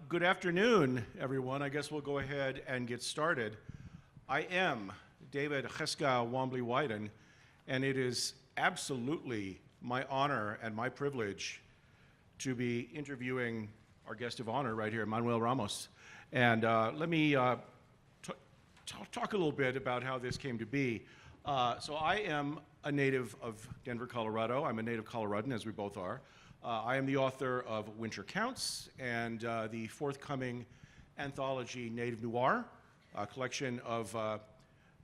Good afternoon, everyone. I guess we'll go ahead and get started. I am David Heska Wanbli Weiden, and it is absolutely my honor and my privilege to be interviewing our guest of honor right here, Manuel Ramos. And let me talk a little bit about how this came to be. So I am a native of Denver, Colorado. I'm a native Coloradan, as we both are. I am the author of Winter Counts and the forthcoming anthology Native Noir, a collection of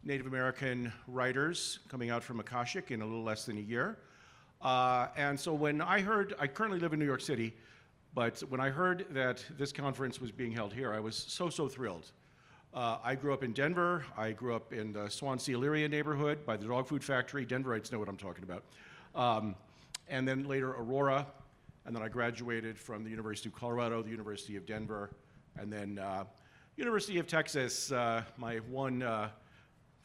Native American writers coming out from Akashic in a little less than a year. And so when I heard, I currently live in New York City, but when I heard that this conference was being held here, I was so thrilled. I grew up in Denver. I grew up in the Swansea, Elyria neighborhood by the dog food factory. Denverites know what I'm talking about. And then later Aurora. And then I graduated from the University of Colorado, the University of Denver, and then University of Texas, my one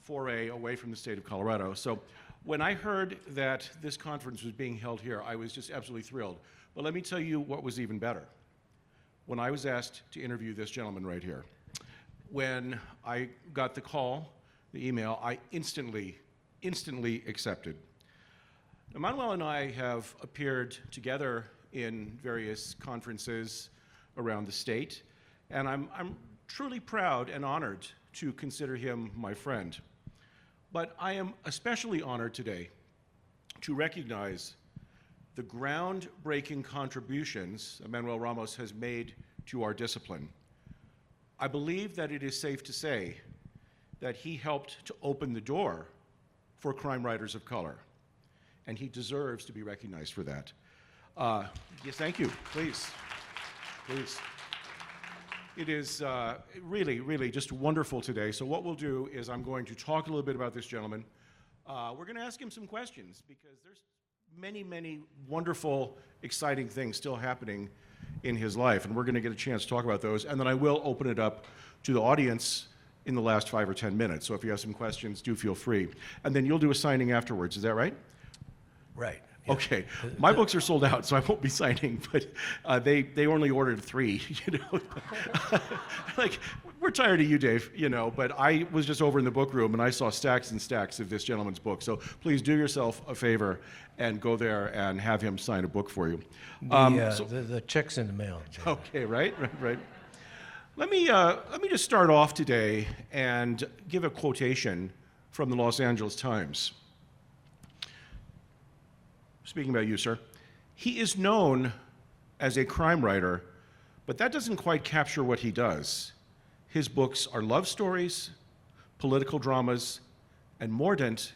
foray away from the state of Colorado. So when I heard that this conference was being held here, I was just absolutely thrilled. But let me tell you what was even better. When I was asked to interview this gentleman right here, when I got the call, the email, I instantly accepted. Now, Manuel and I have appeared together in various conferences around the state, and I'm truly proud and honored to consider him my friend. But I am especially honored today to recognize the groundbreaking contributions Manuel Ramos has made to our discipline. I believe that it is safe to say that he helped to open the door for crime writers of color, and he deserves to be recognized for that. Yes, thank you. Please. It is really just wonderful today. So what we'll do is I'm going to talk a little bit about this gentleman. We're going to ask him some questions because there's many wonderful, exciting things still happening in his life, and we're going to get a chance to talk about those. And then I will open it up to the audience in the last 5 or 10 minutes. So if you have some questions, do feel free. And then you'll do a signing afterwards. Is that right? Right. Yeah. Okay, my books are sold out, so I won't be signing, but they only ordered 3, you know. Like, we're tired of you, Dave, you know, but I was just over in the book room and I saw stacks and stacks of this gentleman's book, so please do yourself a favor and go there and have him sign a book for you. The check's in the mail. Okay, right. Let me just start off today and give a quotation from the Los Angeles Times. Speaking about you, sir, he is known as a crime writer, but that doesn't quite capture what he does. His books are love stories, political dramas, and mordant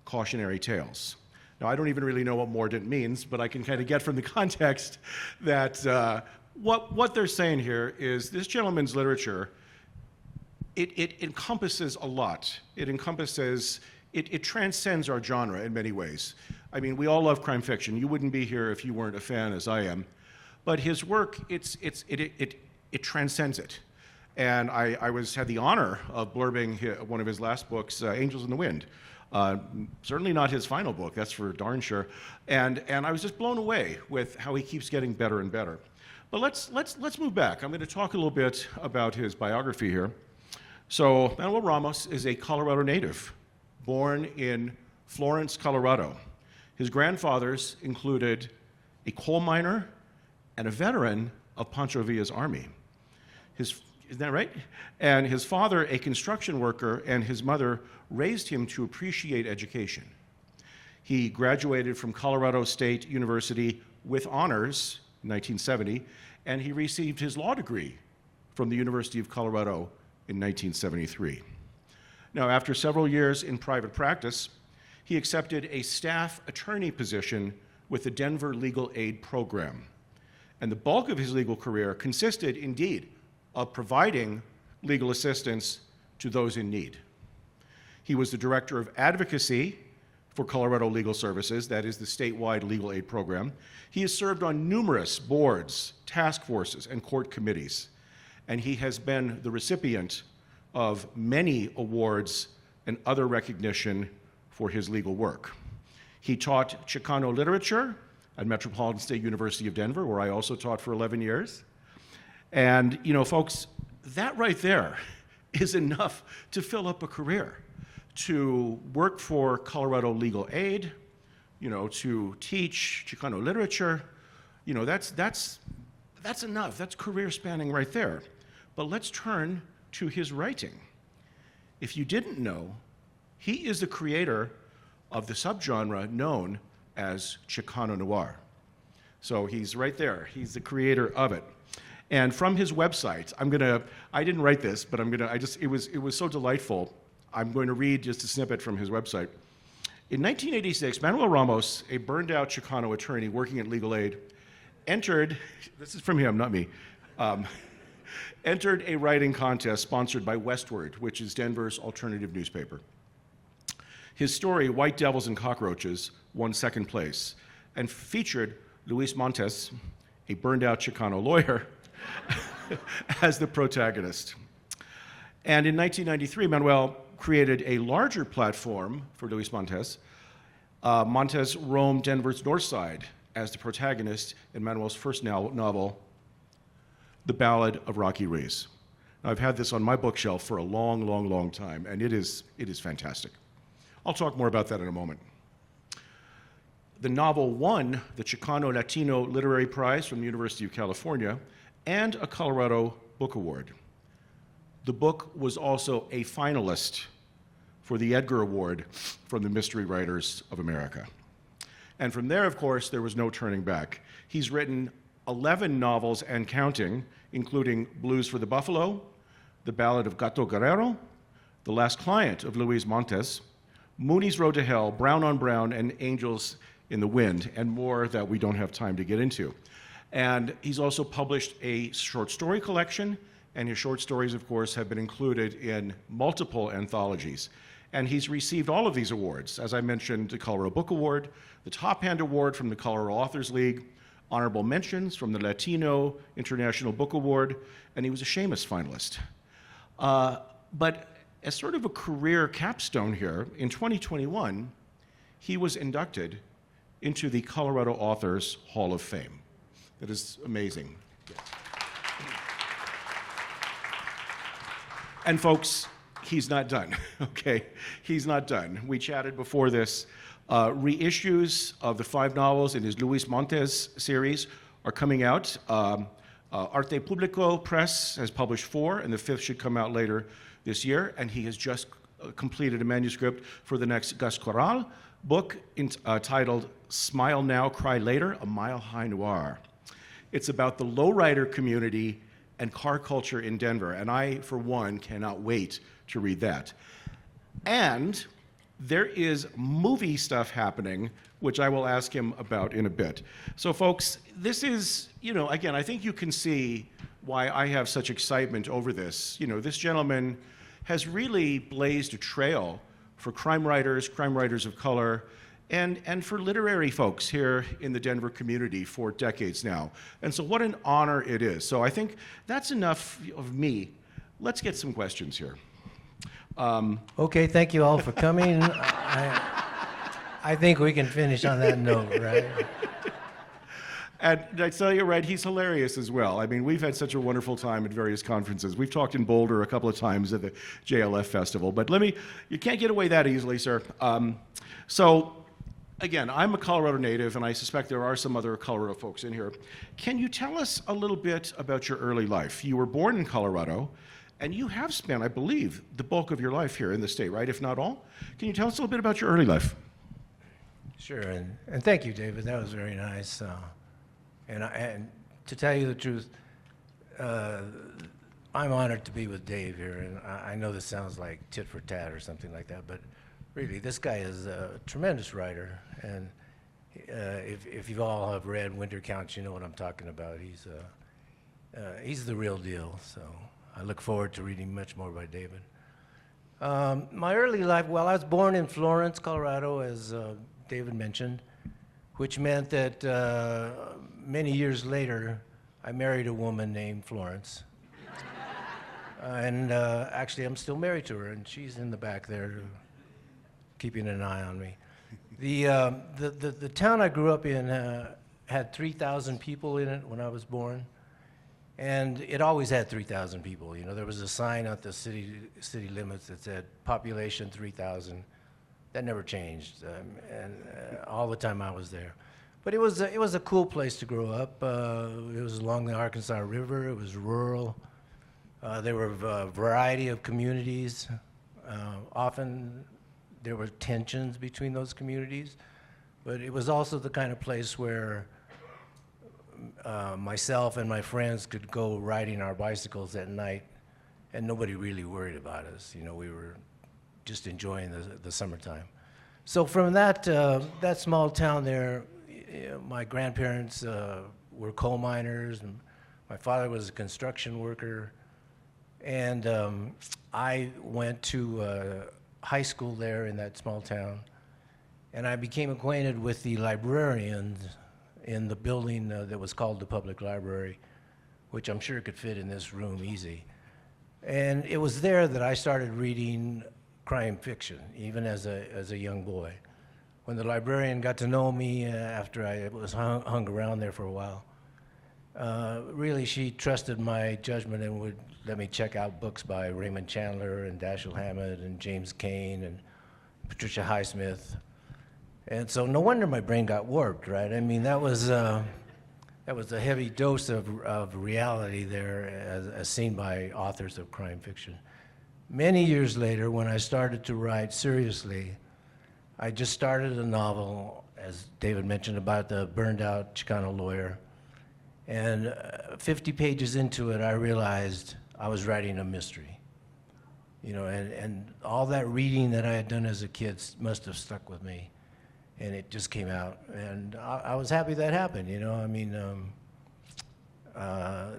cautionary tales. Now, I don't even really know what mordant means, but I can kind of get from the context that what they're saying here is this gentleman's literature, it encompasses a lot. It transcends our genre in many ways. I mean, we all love crime fiction. You wouldn't be here if you weren't a fan, as I am. But his work, it transcends it. And I had the honor of blurbing one of his last books, Angels in the Wind. Certainly not his final book, that's for darn sure. And I was just blown away with how he keeps getting better and better. But let's move back. I'm going to talk a little bit about his biography here. So Manuel Ramos is a Colorado native, born in Florence, Colorado. His grandfathers included a coal miner and a veteran of Pancho Villa's army. Isn't that right? And his father, a construction worker, and his mother raised him to appreciate education. He graduated from Colorado State University with honors in 1970, and he received his law degree from the University of Colorado in 1973. Now, after several years in private practice, he accepted a staff attorney position with the Denver Legal Aid Program. And the bulk of his legal career consisted, indeed, of providing legal assistance to those in need. He was the director of advocacy for Colorado Legal Services, that is the statewide legal aid program. He has served on numerous boards, task forces, and court committees, and he has been the recipient of many awards and other recognition for his legal work. He taught Chicano literature at Metropolitan State University of Denver, where I also taught for 11 years. And, you know, folks, that right there is enough to fill up a career, to work for Colorado Legal Aid, you know, to teach Chicano literature. You know, that's enough. That's career spanning right there. But let's turn to his writing. If you didn't know, he is the creator of the subgenre known as Chicano noir. So he's right there. He's the creator of it. And from his website, I didn't write this, but it was so delightful. I'm going to read just a snippet from his website. In 1986, Manuel Ramos, a burned out Chicano attorney working at Legal Aid, entered, this is from him, not me, entered a writing contest sponsored by Westword, which is Denver's alternative newspaper. His story, White Devils and Cockroaches, won second place and featured Luis Montes, a burned out Chicano lawyer, as the protagonist. And in 1993, Manuel created a larger platform for Luis Montes. Montes roamed Denver's North Side as the protagonist in Manuel's first novel, The Ballad of Rocky Ruiz. Now, I've had this on my bookshelf for a long, long, long time, and it is fantastic. I'll talk more about that in a moment. The novel won the Chicano Latino Literary Prize from the University of California and a Colorado Book Award. The book was also a finalist for the Edgar Award from the Mystery Writers of America. And from there, of course, there was no turning back. He's written 11 novels and counting, including Blues for the Buffalo, The Ballad of Gato Guerrero, The Last Client of Luis Montes, Mooney's Road to Hell, Brown on Brown, and Angels in the Wind, and more that we don't have time to get into. And he's also published a short story collection, and his short stories, of course, have been included in multiple anthologies. And he's received all of these awards. As I mentioned, the Colorado Book Award, the Top Hand Award from the Colorado Authors League, honorable mentions from the Latino International Book Award, and he was a Seamus finalist. But as sort of a career capstone here, in 2021, he was inducted into the Colorado Authors Hall of Fame. That is amazing. And folks, he's not done, okay? He's not done. We chatted before this. Reissues of the 5 novels in his Luis Montes series are coming out. Arte Publico Press has published 4, and the 5th should come out later this year. And he has just completed a manuscript for the next Gus Corral book titled Smile Now, Cry Later, A Mile High Noir. It's about the lowrider community and car culture in Denver, and I, for one, cannot wait to read that. And there is movie stuff happening, which I will ask him about in a bit. So folks, this is, you know, again, I think you can see why I have such excitement over this. You know, this gentleman has really blazed a trail for crime writers of color, and for literary folks here in the Denver community for decades now. And so what an honor it is. So I think that's enough of me. Let's get some questions here. Okay, thank you all for coming. I think we can finish on that note, right? And I tell you, right, he's hilarious as well. I mean, we've had such a wonderful time at various conferences. We've talked in Boulder a couple of times at the JLF Festival. But you can't get away that easily, sir. So, again, I'm a Colorado native, and I suspect there are some other Colorado folks in here. Can you tell us a little bit about your early life? You were born in Colorado, and you have spent, I believe, the bulk of your life here in the state, right, if not all? Can you tell us a little bit about your early life? Sure, and thank you, David. That was very nice. And to tell you the truth, I'm honored to be with Dave here, and I know this sounds like tit for tat or something like that, but really, this guy is a tremendous writer, and if you all have read Winter Counts, you know what I'm talking about. He's the real deal, so I look forward to reading much more by David. My early life, well, I was born in Florence, Colorado, as David mentioned, which meant that many years later, I married a woman named Florence. And actually, I'm still married to her, and she's in the back there keeping an eye on me. The town I grew up in had 3,000 people in it when I was born. And it always had 3,000 people. You know, there was a sign at the city limits that said population 3,000. That never changed, and all the time I was there. But it was a cool place to grow up. It was along the Arkansas River. It was rural. There were a variety of communities. Often there were tensions between those communities, but it was also the kind of place where myself and my friends could go riding our bicycles at night, and nobody really worried about us. You know, we were just enjoying the summertime. So from that small town there, my grandparents were coal miners, and my father was a construction worker, and I went to high school there in that small town, and I became acquainted with the librarians in the building that was called the public library, which I'm sure could fit in this room easy. And it was there that I started reading crime fiction, even as a young boy. When the librarian got to know me after I was hung around there for a while, really she trusted my judgment and would let me check out books by Raymond Chandler and Dashiell Hammett and James Cain and Patricia Highsmith. And so no wonder my brain got warped, right? I mean, that was a heavy dose of reality there as seen by authors of crime fiction. Many years later, when I started to write seriously, I just started a novel, as David mentioned, about the burned out Chicano lawyer. And 50 pages into it, I realized I was writing a mystery. You know, and all that reading that I had done as a kid must have stuck with me. And it just came out. And I was happy that happened, you know. I mean,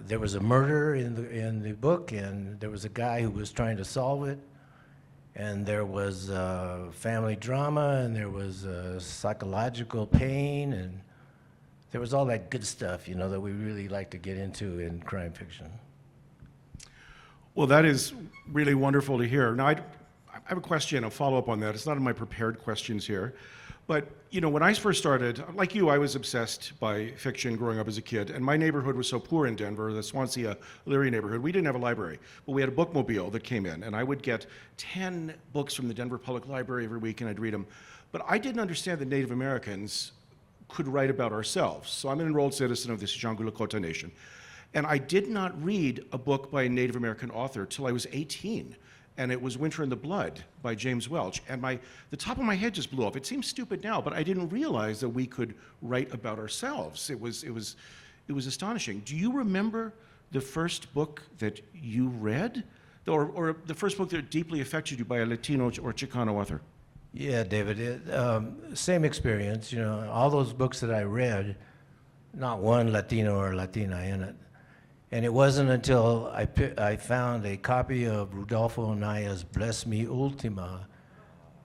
there was a murder in the book, and there was a guy who was trying to solve it. And there was family drama, and there was psychological pain, and there was all that good stuff, you know, that we really like to get into in crime fiction. Well, that is really wonderful to hear. Now, I have a question, a follow-up on that. It's not in my prepared questions here. But, you know, when I first started, like you, I was obsessed by fiction growing up as a kid. And my neighborhood was so poor in Denver, the Swansea, Leary neighborhood, we didn't have a library. But we had a bookmobile that came in. And I would get 10 books from the Denver Public Library every week, and I'd read them. But I didn't understand that Native Americans could write about ourselves. So I'm an enrolled citizen of this Jangula Lakota Nation. And I did not read a book by a Native American author till I was 18. And it was Winter in the Blood by James Welch. And the top of my head just blew off. It seems stupid now, but I didn't realize that we could write about ourselves. It was astonishing. Do you remember the first book that you read? Or the first book that deeply affected you by a Latino or Chicano author? Yeah, David, same experience. You know, all those books that I read, not one Latino or Latina in it. And it wasn't until I found a copy of Rudolfo Anaya's Bless Me Ultima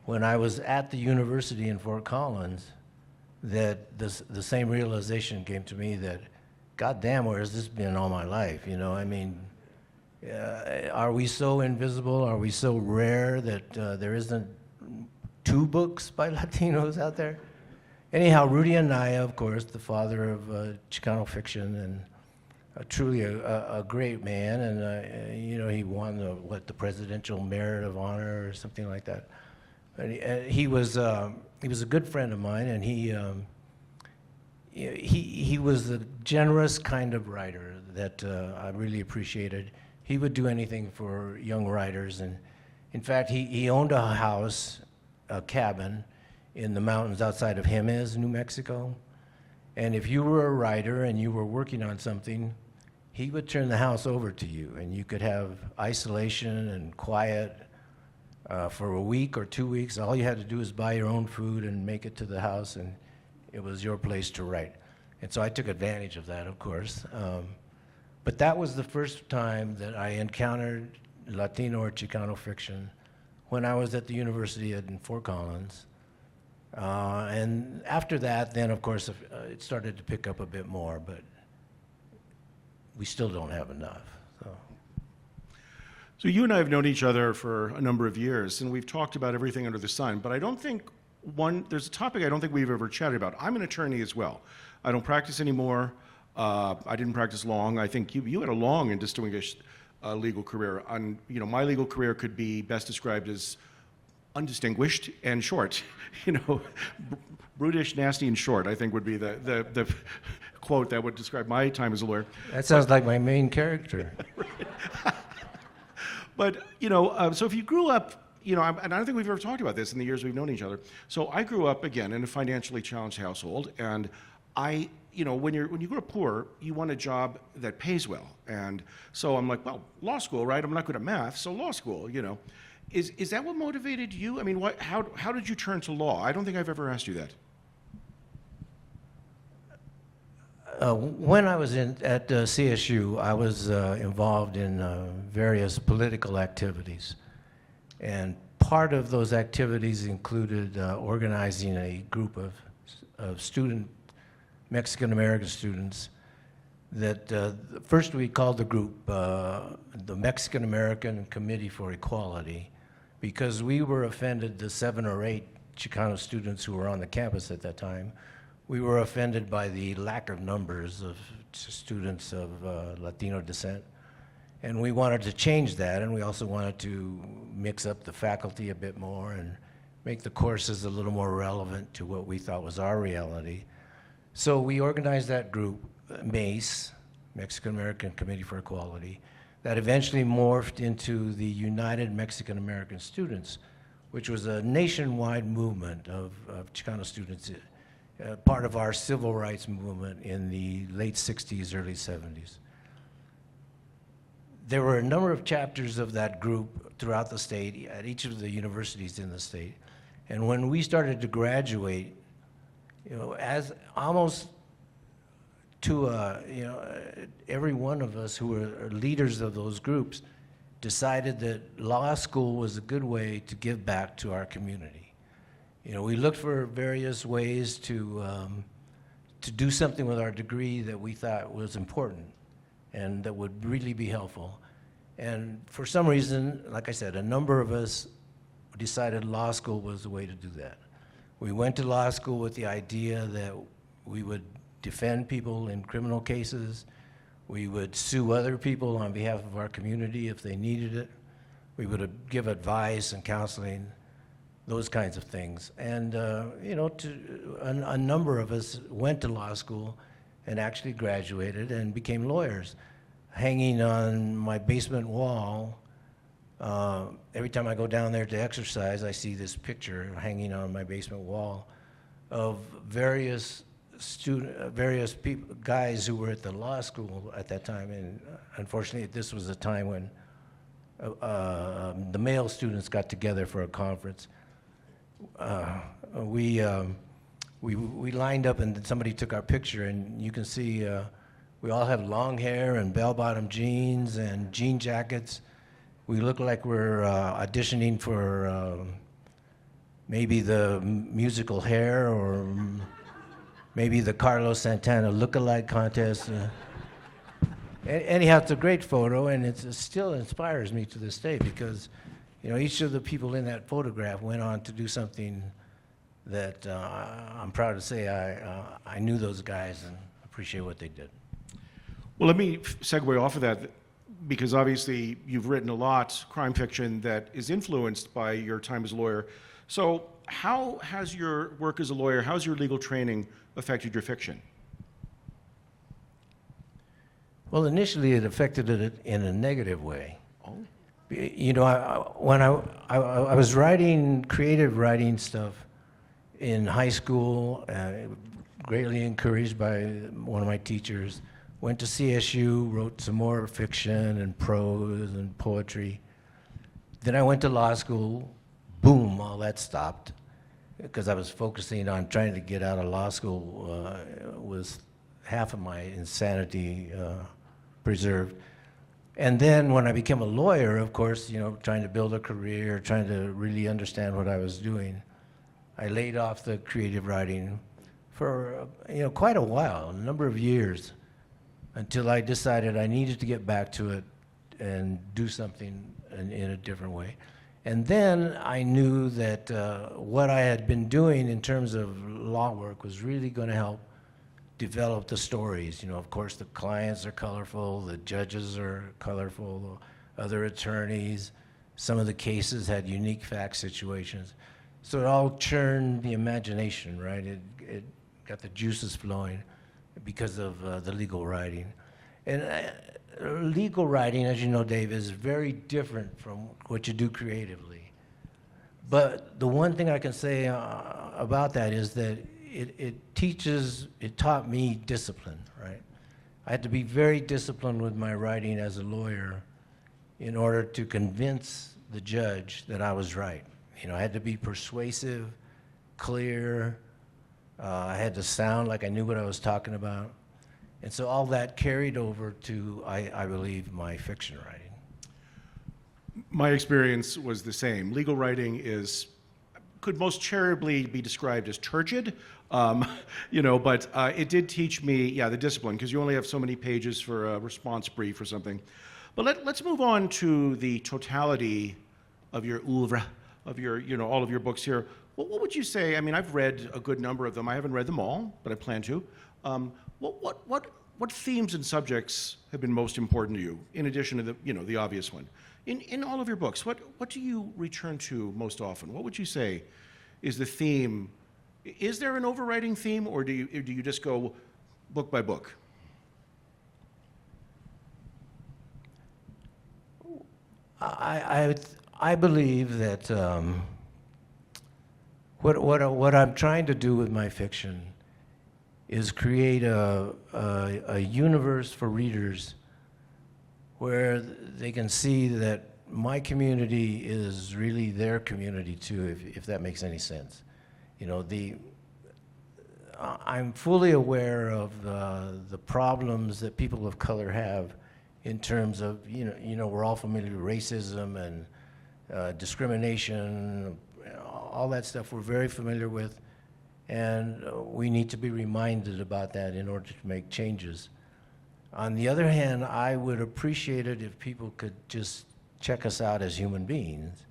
when I was at the university in Fort Collins that the same realization came to me that, God damn, where has this been all my life? You know, I mean, are we so invisible? Are we so rare that there isn't 2 books by Latinos out there? Anyhow, Rudy Anaya, of course, the father of Chicano fiction, and truly a great man, and you know, he won the Presidential Merit of Honor or something like that. And he was a good friend of mine, and he was the generous kind of writer that I really appreciated. He would do anything for young writers, and in fact, he owned a house, a cabin in the mountains outside of Jemez, New Mexico. And if you were a writer and you were working on something, he would turn the house over to you, and you could have isolation and quiet for a week or 2 weeks. All you had to do was buy your own food and make it to the house, and it was your place to write. And so I took advantage of that, of course. But that was the first time that I encountered Latino or Chicano fiction when I was at the university in Fort Collins. And after that, then, of course, it started to pick up a bit more, but we still don't have enough. So you and I have known each other for a number of years, and we've talked about everything under the sun, but I don't think there's a topic I don't think we've ever chatted about. I'm an attorney as well. I don't practice anymore. I didn't practice long. I think you had a long and distinguished legal career. My legal career could be best described as undistinguished and short. Brutish, nasty, and short, I think would be the quote that would describe my time as a lawyer. That sounds like my main character. But, so if you grew up, and I don't think we've ever talked about this in the years we've known each other. So I grew up, again, in a financially challenged household, and when you grow up poor, you want a job that pays well. And so I'm like, well, law school, right? I'm not good at math, so law school, Is that what motivated you? I mean, how did you turn to law? I don't think I've ever asked you that. When I was at CSU, I was involved in various political activities. And part of those activities included organizing a group of Mexican-American students that first we called the group the Mexican-American Committee for Equality, because we were offended, the 7 or 8 Chicano students who were on the campus at that time, we were offended by the lack of numbers of students of Latino descent. And we wanted to change that, and we also wanted to mix up the faculty a bit more and make the courses a little more relevant to what we thought was our reality. So we organized that group, MACE, Mexican American Committee for Equality, that eventually morphed into the United Mexican American Students, which was a nationwide movement of Chicano students, part of our civil rights movement in the late 60s, early 70s. There were a number of chapters of that group throughout the state, at each of the universities in the state. And when we started to graduate, as almost to every one of us who were leaders of those groups decided that law school was a good way to give back to our community. We looked for various ways to do something with our degree that we thought was important and that would really be helpful. And for some reason, like I said, a number of us decided law school was the way to do that. We went to law school with the idea that we would defend people in criminal cases. We would sue other people on behalf of our community if they needed it. We would give advice and counseling, those kinds of things. And a number of us went to law school and actually graduated and became lawyers. Hanging on my basement wall, every time I go down there to exercise, I see this picture hanging on my basement wall of various people, guys who were at the law school at that time. And unfortunately, this was a time when the male students got together for a conference. We lined up and somebody took our picture, and you can see we all have long hair and bell-bottom jeans and jean jackets. We look like we're auditioning for maybe the musical Hair or maybe the Carlos Santana look-alike contest. Anyhow, it's a great photo, and it still inspires me to this day because each of the people in that photograph went on to do something that I'm proud to say I knew those guys and appreciate what they did. Well, let me segue off of that, because obviously you've written a lot, crime fiction, that is influenced by your time as a lawyer. So how has your work as a lawyer, how's your legal training affected your fiction? Well, initially it affected it in a negative way. Oh. When I was writing, creative writing stuff in high school, greatly encouraged by one of my teachers, went to CSU, wrote some more fiction and prose and poetry. Then I went to law school, boom, all that stopped, because I was focusing on trying to get out of law school was half of my insanity preserved. And then when I became a lawyer, of course, trying to build a career, trying to really understand what I was doing, I laid off the creative writing for quite a while, a number of years, until I decided I needed to get back to it and do something in a different way. And then I knew that what I had been doing in terms of law work was really going to help develop the stories. You know, of course, the clients are colorful, the judges are colorful, other attorneys. Some of the cases had unique fact situations. So it all churned the imagination, right? It got the juices flowing because of the legal writing. And legal writing, as you know, Dave, is very different from what you do creatively. But the one thing I can say about that is that it taught me discipline, right? I had to be very disciplined with my writing as a lawyer in order to convince the judge that I was right. You know, I had to be persuasive, clear. I had to sound like I knew what I was talking about. And so all that carried over to, I believe, my fiction writing. My experience was the same. Legal writing could most charitably be described as turgid, but it did teach me, the discipline, because you only have so many pages for a response brief or something. But let's move on to the totality of your oeuvre, of your, all of your books here. What would you say? I mean, I've read a good number of them. I haven't read them all, but I plan to. What themes and subjects have been most important to you, in addition to the obvious one? In all of your books, what do you return to most often? What would you say is the theme? Is there an overriding theme, or do you just go book by book? I believe that what I'm trying to do with my fiction is create a universe for readers where they can see that my community is really their community too, if that makes any sense. I'm fully aware of the problems that people of color have in terms of, we're all familiar with racism and discrimination, all that stuff we're very familiar with, and we need to be reminded about that in order to make changes. On the other hand, I would appreciate it if people could just check us out as human beings.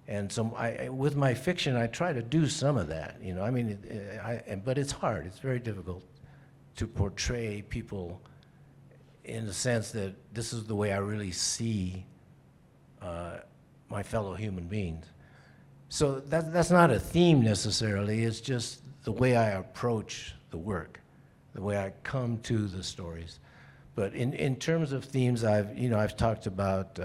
And so with my fiction, I try to do some of that, but it's hard, it's very difficult to portray people in the sense that this is the way I really see my fellow human beings. So that's not a theme necessarily, it's just the way I approach the work, the way I come to the stories. But in terms of themes, I've talked about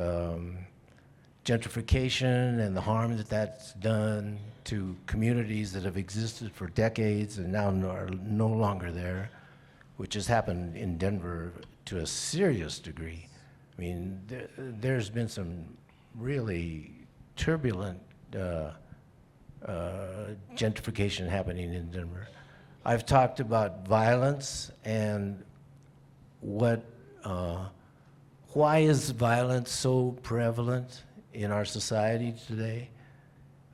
gentrification and the harm that's done to communities that have existed for decades and now are no longer there, which has happened in Denver to a serious degree. I mean, there's been some really turbulent gentrification happening in Denver. I've talked about violence and why is violence so prevalent in our society today?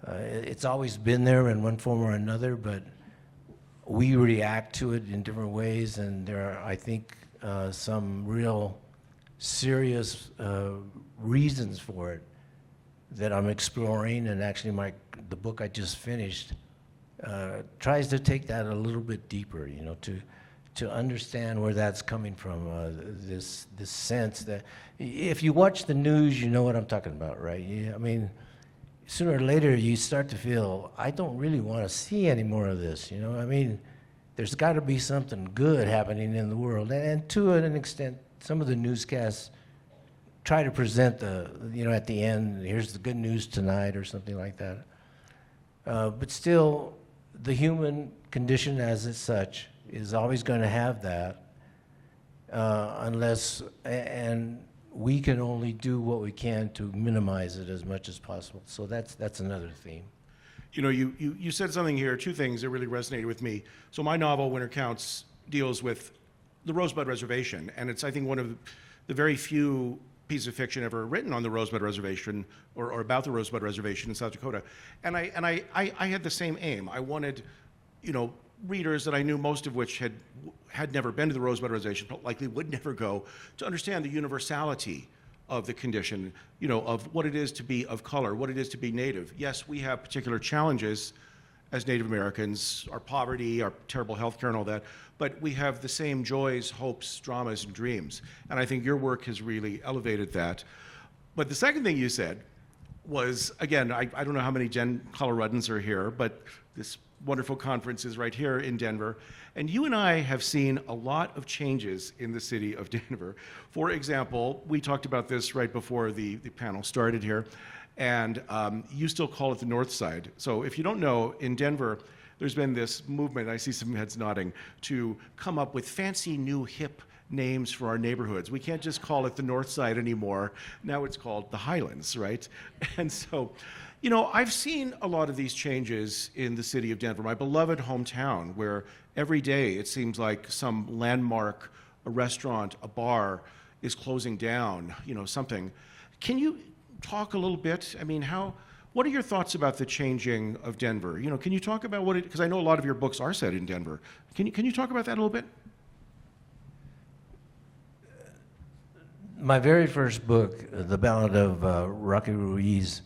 It's always been there in one form or another, but we react to it in different ways, and there are, I think, some real serious reasons for it that I'm exploring, and actually the book I just finished tries to take that a little bit deeper, to understand where that's coming from, this sense that if you watch the news, you know what I'm talking about, right? I mean, sooner or later you start to feel, I don't really want to see any more of this, I mean, there's got to be something good happening in the world. And to an extent, some of the newscasts try to present at the end, here's the good news tonight or something like that. But still, the human condition as it's such is always going to have that and we can only do what we can to minimize it as much as possible. So that's another theme. You said something here, two things that really resonated with me. So my novel, Winter Counts, deals with the Rosebud Reservation, and it's, I think, one of the very few pieces of fiction ever written on the Rosebud Reservation or about the Rosebud Reservation in South Dakota. And I had the same aim. I wanted, readers that I knew, most of which had never been to the Rosebud Reservation, but likely would never go, to understand the universality of the condition, of what it is to be of color, what it is to be Native. Yes, we have particular challenges as Native Americans, our poverty, our terrible health care and all that, but we have the same joys, hopes, dramas, and dreams. And I think your work has really elevated that. But the second thing you said was, again, I don't know how many Coloradans are here, but this wonderful conference is right here in Denver. And you and I have seen a lot of changes in the city of Denver. For example, we talked about this right before the panel started here, and you still call it the North Side. So if you don't know, in Denver, there's been this movement, I see some heads nodding, to come up with fancy new hip names for our neighborhoods. We can't just call it the North Side anymore. Now it's called the Highlands, right? And so, you know, I've seen a lot of these changes in the city of Denver, my beloved hometown, where every day it seems like some landmark, a restaurant, a bar is closing down, you know, something. Can you talk a little bit? I mean, what are your thoughts about the changing of Denver? You know, can you talk about because I know a lot of your books are set in Denver. Can you talk about that a little bit? My very first book, The Ballad of Rocky Ruiz,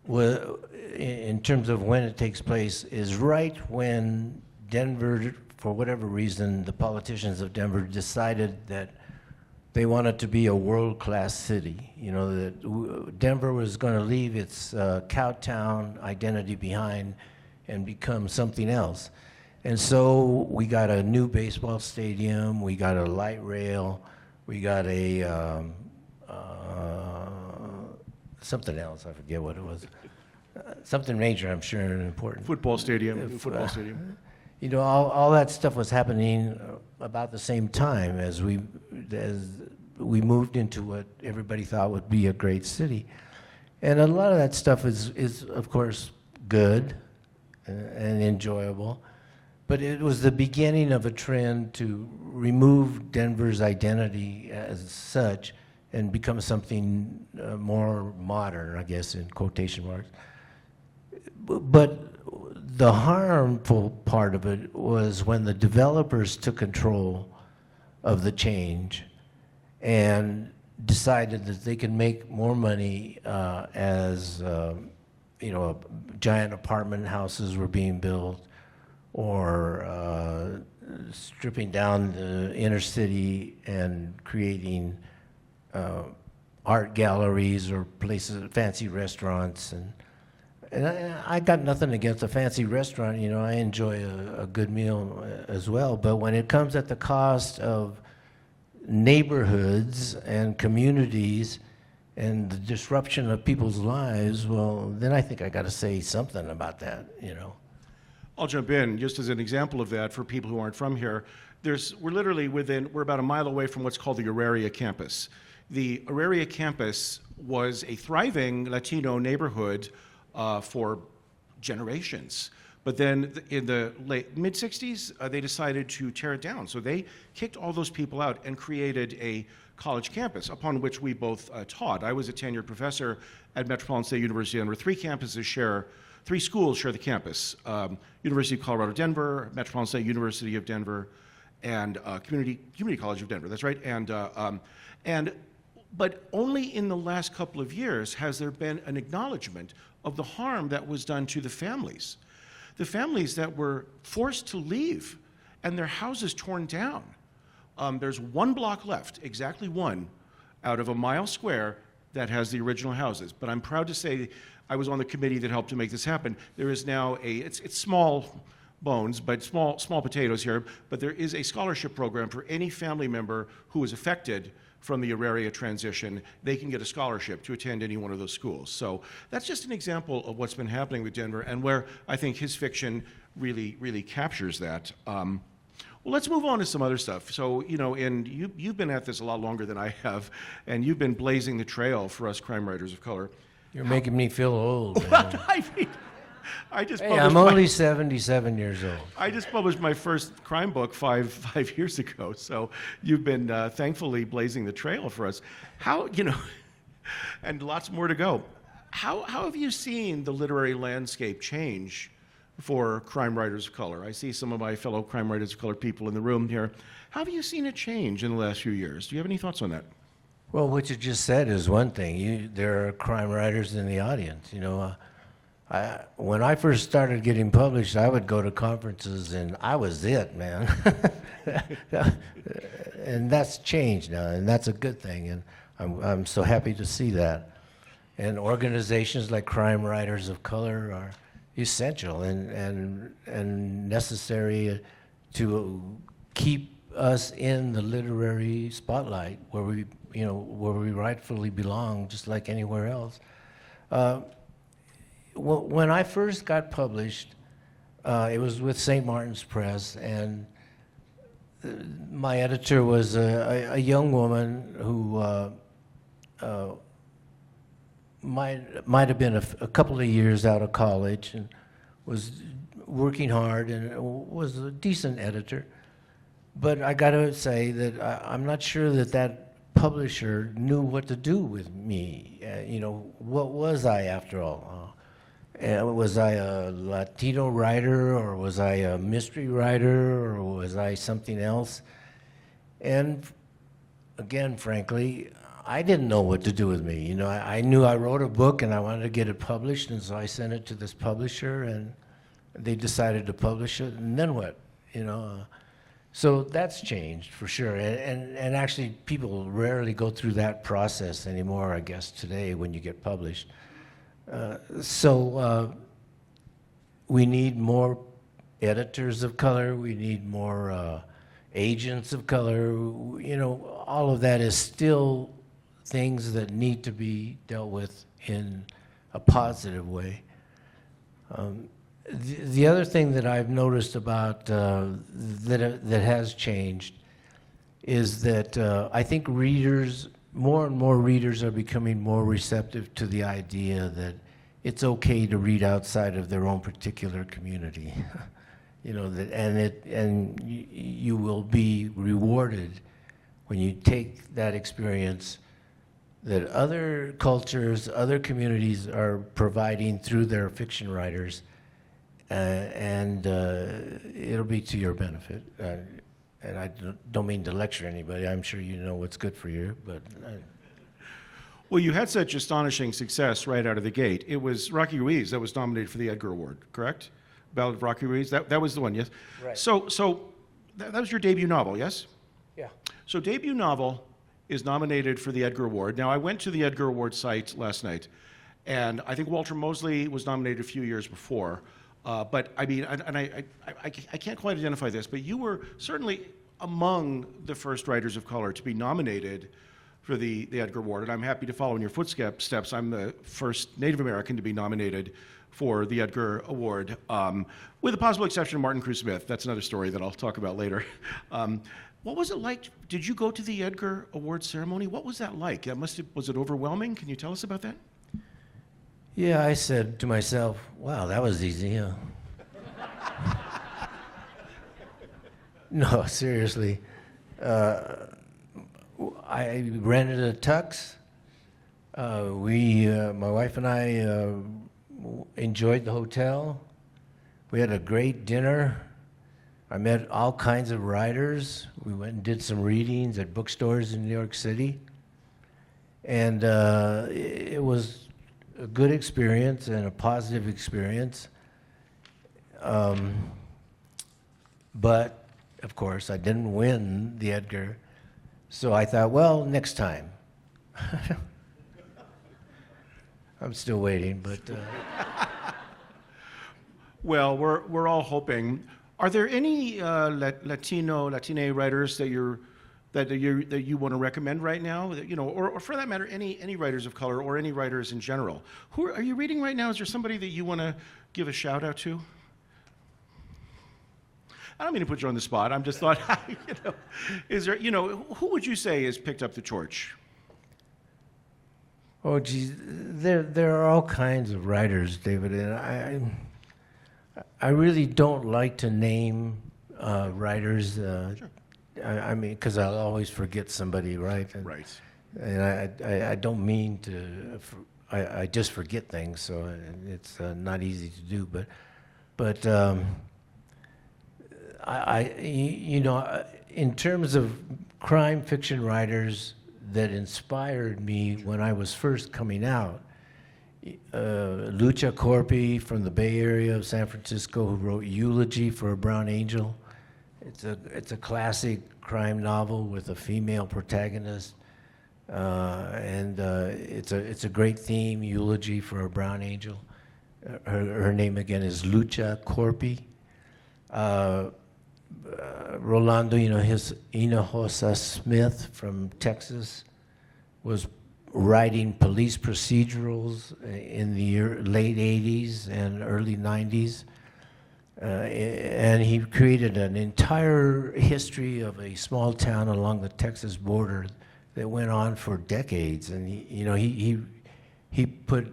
in terms of when it takes place, is right when Denver, for whatever reason, the politicians of Denver decided that they wanted to be a world-class city. You know, that Denver was going to leave its cowtown identity behind and become something else. And so we got a new baseball stadium, we got a light rail, we got a something else, I forget what it was. Something major, I'm sure, and important. Football stadium, football stadium. You know, all that stuff was happening about the same time as we moved into what everybody thought would be a great city. And a lot of that stuff is of course, good and enjoyable. But it was the beginning of a trend to remove Denver's identity as such and become something more modern, I guess, in quotation marks. But the harmful part of it was when the developers took control of the change and decided that they could make more money as you know, giant apartment houses were being built, or stripping down the inner city and creating art galleries or places, fancy restaurants. And I got nothing against a fancy restaurant. You know, I enjoy a good meal as well. But when it comes at the cost of neighborhoods and communities and the disruption of people's lives, well, then I think I got to say something about that, you know. I'll jump in just as an example of that for people who aren't from here. We're about a mile away from what's called the Auraria campus. The Auraria campus was a thriving Latino neighborhood for generations. But then in the mid-60s, they decided to tear it down. So they kicked all those people out and created a college campus upon which we both taught. I was a tenured professor at Metropolitan State University, and three schools share the campus. University of Colorado Denver, Metropolitan State University of Denver, and Community College of Denver, that's right. But only in the last couple of years has there been an acknowledgement of the harm that was done to the families that were forced to leave and their houses torn down. There's one block left, exactly one, out of a mile square that has the original houses. But I'm proud to say I was on the committee that helped to make this happen. There is now it's small bones, but small potatoes here, but there is a scholarship program for any family member who is affected from the Auraria transition. They can get a scholarship to attend any one of those schools. So that's just an example of what's been happening with Denver and where I think his fiction really, really captures that. Well, let's move on to some other stuff. So, you know, and you've been at this a lot longer than I have, and you've been blazing the trail for us crime writers of color. You're making me feel old. I mean, I'm only 77 years old. I just published my first crime book five years ago, so you've been thankfully blazing the trail for us. How, you know, and lots more to go. How have you seen the literary landscape change for crime writers of color? I see some of my fellow crime writers of color people in the room here. How have you seen it change in the last few years? Do you have any thoughts on that? Well, what you just said is one thing. There are crime writers in the audience. You know, When I first started getting published, I would go to conferences and I was it, man. And that's changed now, and that's a good thing, and I'm so happy to see that. And organizations like Crime Writers of Color are essential and necessary to keep us in the literary spotlight where we rightfully belong, just like anywhere else. When I first got published, it was with St. Martin's Press, and my editor was a young woman who might have been a couple of years out of college and was working hard and was a decent editor. But I got to say that I'm not sure that publisher knew what to do with me. What was I after all? Was I a Latino writer, or was I a mystery writer, or was I something else? And again, frankly, I didn't know what to do with me. I knew I wrote a book and I wanted to get it published, and so I sent it to this publisher, and they decided to publish it, and then what? So that's changed for sure. And actually, people rarely go through that process anymore, I guess, today when you get published. So we need more editors of color. We need more agents of color. All of that is still things that need to be dealt with in a positive way. The other thing that I've noticed about that has changed is that I think more and more readers are becoming more receptive to the idea that it's okay to read outside of their own particular community. You will be rewarded when you take that experience that other cultures, other communities are providing through their fiction writers, and it'll be to your benefit. And I don't mean to lecture anybody. I'm sure you know what's good for you, but... Well, you had such astonishing success right out of the gate. It was Rocky Ruiz that was nominated for the Edgar Award, correct? Ballad of Rocky Ruiz, that was the one, yes? Right. So that was your debut novel, yes? Yeah. So debut novel is nominated for the Edgar Award. Now, I went to the Edgar Award site last night, and I think Walter Mosley was nominated a few years before. But I mean, I can't quite identify this, but you were certainly among the first writers of color to be nominated for the Edgar Award, and I'm happy to follow in your footsteps. I'm the first Native American to be nominated for the Edgar Award, with the possible exception of Martin Cruz Smith. That's another story that I'll talk about later. What was it like? Did you go to the Edgar Award ceremony? What was that like? Was it overwhelming? Can you tell us about that? Yeah, I said to myself, wow, that was easy, huh? No, seriously. I rented a tux. My wife and I enjoyed the hotel. We had a great dinner. I met all kinds of writers. We went and did some readings at bookstores in New York City. And it was a good experience and a positive experience. But, of course, I didn't win the Edgar. So I thought, well, next time. I'm still waiting, but... Well, we're all hoping. Are there any Latine writers that you want to recommend right now? Or for that matter, any writers of color or any writers in general? Who are you reading right now? Is there somebody that you want to give a shout out to? I don't mean to put you on the spot. I'm just thought, is there, who would you say has picked up the torch? Oh, geez, there are all kinds of writers, David, and I really don't like to name writers. Sure. I mean, because I'll always forget somebody, right? Right. And I don't mean to. I just forget things, so it's not easy to do. But in terms of crime fiction writers that inspired me when I was first coming out, Lucha Corpi from the Bay Area of San Francisco, who wrote Eulogy for a Brown Angel. It's a classic crime novel with a female protagonist, and it's a great theme. Eulogy for a Brown Angel. Her name again is Lucha Corpi. Rolando Hinojosa Smith from Texas was writing police procedurals in the late 80s and early 90s. And he created an entire history of a small town along the Texas border that went on for decades. And he put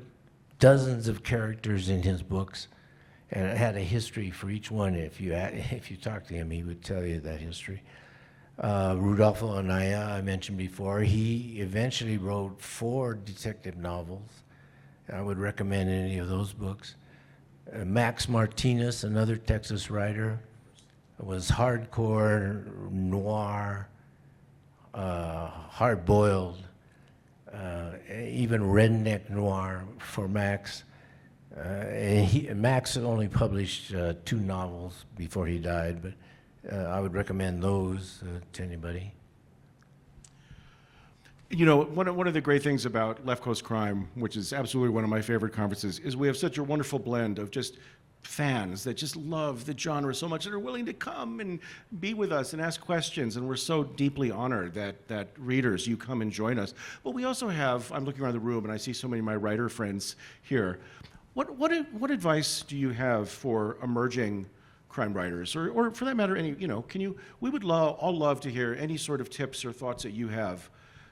dozens of characters in his books, and it had a history for each one. If you talk to him, he would tell you that history. Rudolfo Anaya, I mentioned before, he eventually wrote 4 detective novels. I would recommend any of those books. Max Martinez, another Texas writer, was hardcore, noir, hard-boiled, even redneck noir for Max. Max only published 2 novels before he died, but I would recommend those to anybody. You know, one of the great things about Left Coast Crime, which is absolutely one of my favorite conferences, is we have such a wonderful blend of just fans that just love the genre so much that are willing to come and be with us and ask questions. And we're so deeply honored that readers, you come and join us. But we also have, I'm looking around the room and I see so many of my writer friends here. What advice do you have for emerging crime writers, or for that matter, any, we would all love to hear any sort of tips or thoughts that you have,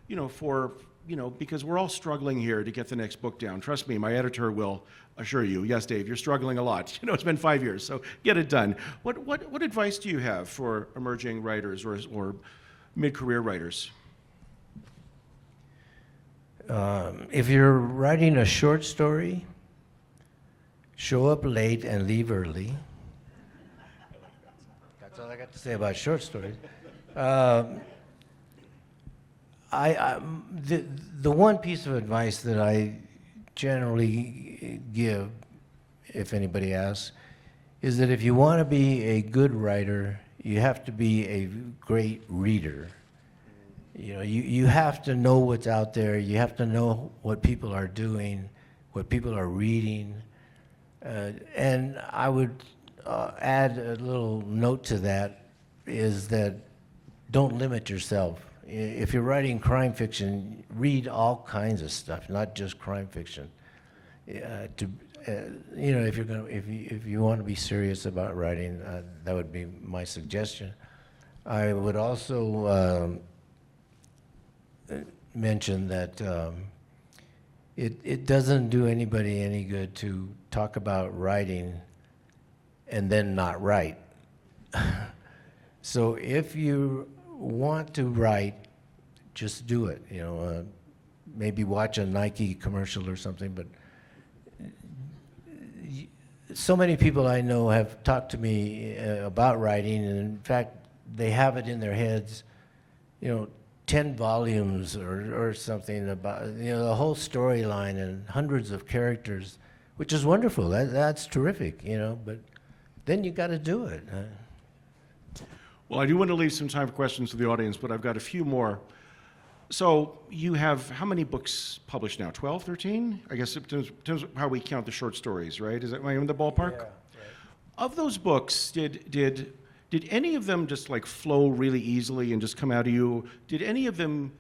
because we're all struggling here to get the next book down. Trust me, my editor will assure you, yes, Dave, you're struggling a lot. It's been 5 years, so get it done. What advice do you have for emerging writers or mid-career writers? If you're writing a short story, show up late and leave early. That's all I got to say about short stories. The one piece of advice that I generally give, if anybody asks, is that if you want to be a good writer, you have to be a great reader. You have to know what's out there. You have to know what people are doing, what people are reading. And I would add a little note to that, is that don't limit yourself. If you're writing crime fiction, read all kinds of stuff, not just crime fiction. If you want to be serious about writing, that would be my suggestion. I would also mention that it doesn't do anybody any good to talk about writing and then not write. So if you want to write, just do it. Maybe watch a Nike commercial or something. But so many people I know have talked to me about writing, and in fact, they have it in their heads, 10 volumes or something about the whole storyline and hundreds of characters, which is wonderful. That's terrific, But then you got to do it. Well, I do want to leave some time for questions to the audience, but I've got a few more. So you have how many books published now? 12, 13? I guess it depends how we count the short stories, right? Am I in the ballpark? Yeah, right. Of those books, did any of them just like flow really easily and just come out of you? Did any of them,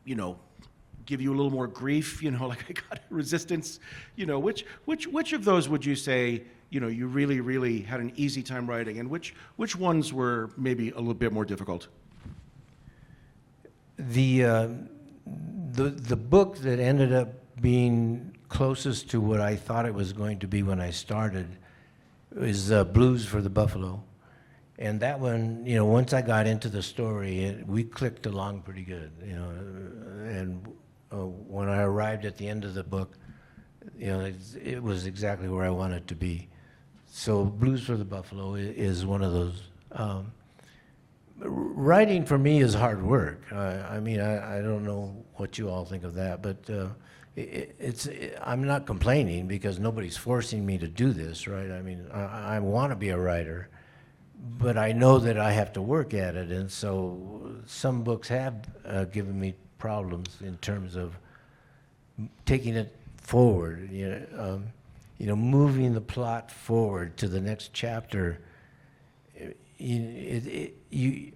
give you a little more grief? Like I got resistance. Which of those would you say? You really, really had an easy time writing, and which ones were maybe a little bit more difficult? The book that ended up being closest to what I thought it was going to be when I started is Blues for the Buffalo. And that one, once I got into the story, we clicked along pretty good, and when I arrived at the end of the book, it was exactly where I wanted to be. So Blues for the Buffalo is one of those. Writing for me is hard work. I don't know what you all think of that, but I'm not complaining because nobody's forcing me to do this, right? I mean, I want to be a writer, but I know that I have to work at it, and so some books have given me problems in terms of taking it forward. Moving the plot forward to the next chapter. In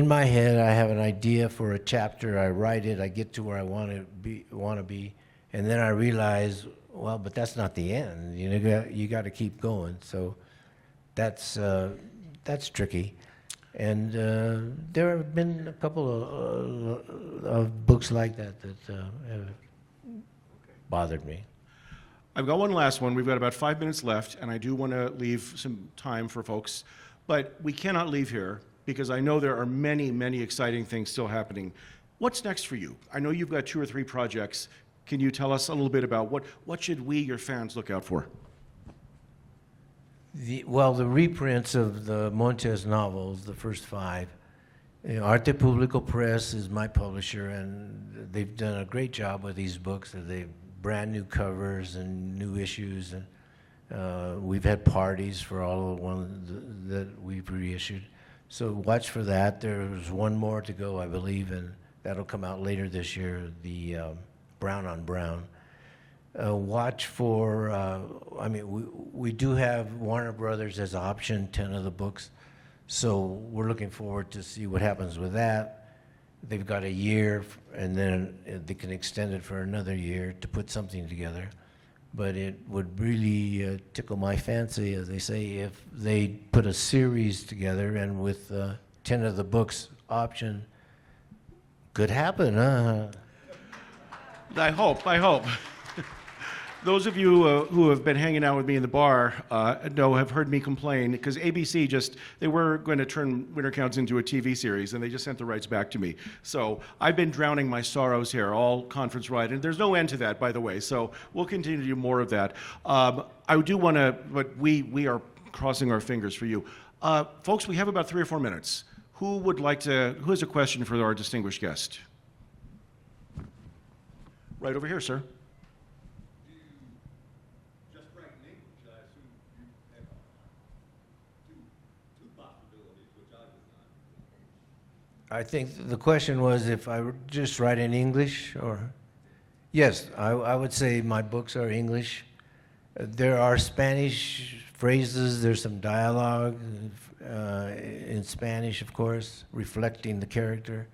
my head, I have an idea for a chapter. I write it. I get to where I want to be, and then I realize, well, but that's not the end. You got to keep going. So that's tricky. And there have been a couple of books like that have bothered me. I've got one last one. We've got about 5 minutes left, and I do want to leave some time for folks. But we cannot leave here because I know there are many, many exciting things still happening. What's next for you? I know you've got 2 or 3 projects. Can you tell us a little bit about what should we, your fans, look out for? The reprints of the Montes novels, the first 5. Arte Público Press is my publisher, and they've done a great job with these books. They've brand new covers and new issues, and we've had parties for all of the ones that we've reissued. So watch for that. There's one more to go, I believe, and that'll come out later this year, the Brown on Brown. Watch for, we do have Warner Brothers as option 10 of the books, so we're looking forward to see what happens with that. They've got a year, and then they can extend it for another year to put something together. But it would really tickle my fancy, as they say, if they put a series together, and with 10 of the books option, could happen, huh? I hope. Those of you who have been hanging out with me in the bar have heard me complain because ABC they were going to turn Winter Counts into a TV series, and they just sent the rights back to me. So I've been drowning my sorrows here, all conference-wide, and there's no end to that, by the way. So we'll continue to do more of that. I do want to, but we are crossing our fingers for you. Folks, we have about 3 or 4 minutes. Who has a question for our distinguished guest? Right over here, sir. I think the question was if I just write in English, or? Yes, I would say my books are English. There are Spanish phrases, there's some dialogue in Spanish, of course, reflecting the character.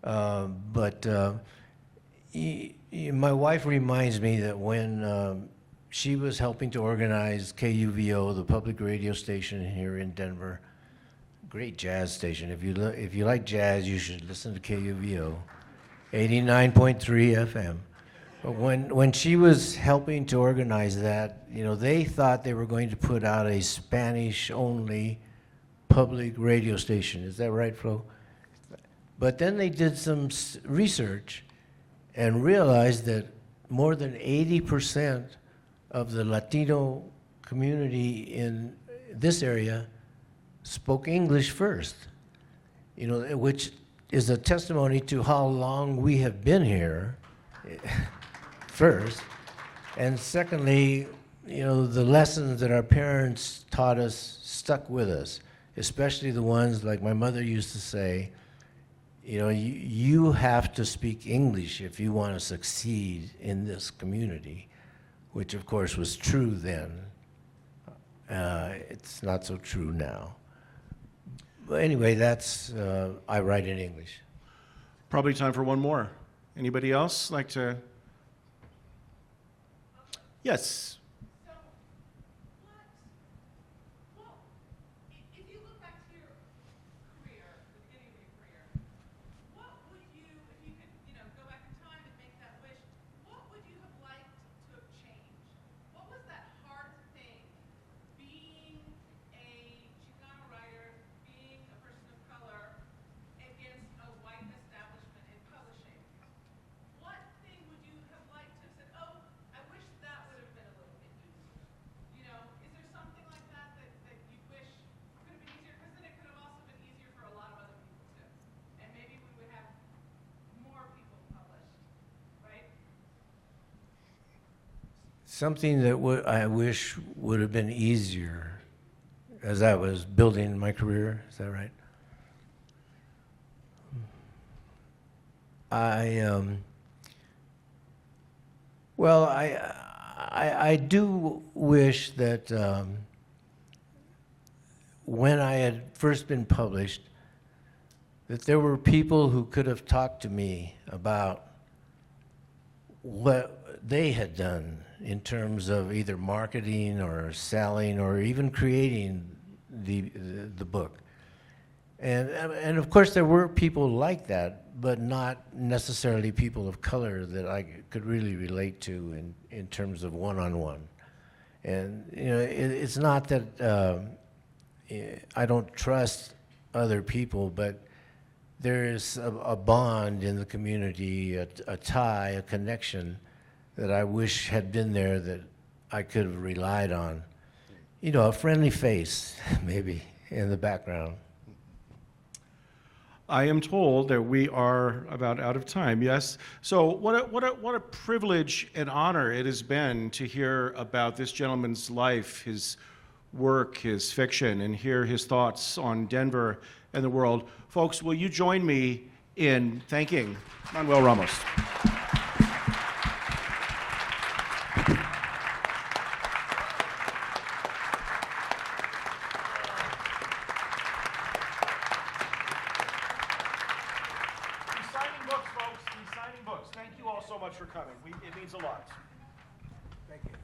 But my wife reminds me that when she was helping to organize KUVO, the public radio station here in Denver, great jazz station. If you like jazz, you should listen to KUVO, 89.3 FM. But when she was helping to organize that, they thought they were going to put out a Spanish-only public radio station. Is that right, Flo? But then they did some research and realized that more than 80% of the Latino community in this area spoke English first, which is a testimony to how long we have been here, first. And secondly, the lessons that our parents taught us stuck with us, especially the ones like my mother used to say, you have to speak English if you want to succeed in this community, which of course was true then. It's not so true now. But anyway, I write in English. Probably time for one more. Anybody else like to? Yes. If you look back to your career, the beginning of your career, what would you, if you could, go back in time and make that wish, what would you have liked to have changed? What was that hard thing, being a Chicano writer, being a person of color, against a white establishment in publishing? What thing would you have liked to have said, oh, I wish that would have been a little Something that I wish would have been easier as I was building my career. Is that right? Well, I do wish that when I had first been published, that there were people who could have talked to me about what they had done in terms of either marketing or selling or even creating the book. And of course there were people like that, but not necessarily people of color that I could really relate to in terms of one-on-one. And you know, it's not that I don't trust other people, but there is a bond in the community, a tie, a connection that I wish had been there that I could have relied on. You know, a friendly face, maybe, in the background. I am told that we are about out of time, yes? So what a privilege and honor it has been to hear about this gentleman's life, his work, his fiction, and hear his thoughts on Denver and the world. Folks, will you join me in thanking Manuel Ramos? He's signing books, folks. He's signing books. Thank you all so much for coming. It means a lot. Thank you.